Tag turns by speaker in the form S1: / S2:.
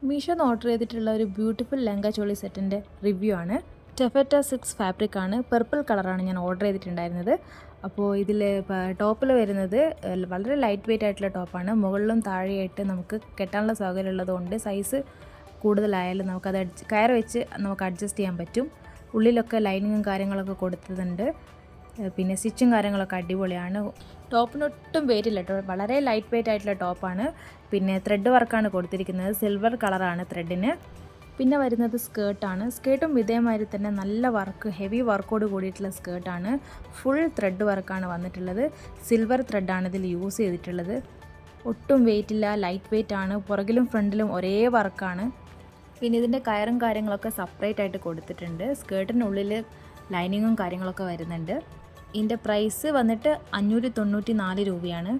S1: മീഷോന്ന് order ചെയ്തിട്ടുള്ള ഒരു beautiful lehenga choli സെറ്റിൻ്റെ റിവ്യൂ ആണ്. ടെഫറ്റ 6 ഫാബ്രിക് ആണ്, പർപ്പിൾ കളറാണ് ഞാൻ ഓർഡർ ചെയ്തിട്ടുണ്ടായിരുന്നത്. അപ്പോൾ ഇതിൽ ടോപ്പിൽ വരുന്നത് വളരെ ലൈറ്റ് വെയിറ്റ് ആയിട്ടുള്ള ടോപ്പാണ്. മുകളിലും താഴെയായിട്ട് നമുക്ക് കെട്ടാനുള്ള സൗകര്യം ഉള്ളതുകൊണ്ട് സൈസ് കൂടുതലായാലും നമുക്കത് കയർ വെച്ച് നമുക്ക് അഡ്ജസ്റ്റ് ചെയ്യാൻ പറ്റും. ഉള്ളിലൊക്കെ ലൈനിങ്ങും കാര്യങ്ങളൊക്കെ കൊടുത്തിട്ടുണ്ട്. പിന്നെ സ്റ്റിച്ചും കാര്യങ്ങളൊക്കെ അടിപൊളിയാണ്. ടോപ്പിനൊട്ടും വെയിറ്റ് ഇല്ല കേട്ടോ, വളരെ ലൈറ്റ് വെയിറ്റ് ആയിട്ടുള്ള ടോപ്പാണ്. പിന്നെ ത്രെഡ് വർക്കാണ് കൊടുത്തിരിക്കുന്നത്, സിൽവർ കളറാണ് ത്രെഡിന്. പിന്നെ വരുന്നത് സ്കേർട്ടാണ്. സ്കേർട്ടും ഇതേമാതിരി തന്നെ നല്ല വർക്ക്, ഹെവി വർക്കോട് കൂടിയിട്ടുള്ള സ്കേർട്ടാണ്. ഫുൾ ത്രെഡ് വർക്കാണ് വന്നിട്ടുള്ളത്. സിൽവർ ത്രെഡാണ് ഇതിൽ യൂസ് ചെയ്തിട്ടുള്ളത്. ഒട്ടും വെയിറ്റ് ഇല്ല, ലൈറ്റ് വെയിറ്റ് ആണ്. പുറകിലും ഫ്രണ്ടിലും ഒരേ വർക്കാണ്. പിന്നെ ഇതിൻ്റെ കയറും കാര്യങ്ങളൊക്കെ സെപ്പറേറ്റ് ആയിട്ട് കൊടുത്തിട്ടുണ്ട്. സ്കേർട്ടിനുള്ളിൽ ലൈനിങ്ങും കാര്യങ്ങളൊക്കെ വരുന്നുണ്ട്. ഇതിൻ്റെ പ്രൈസ് വന്നിട്ട് 594 രൂപയാണ്.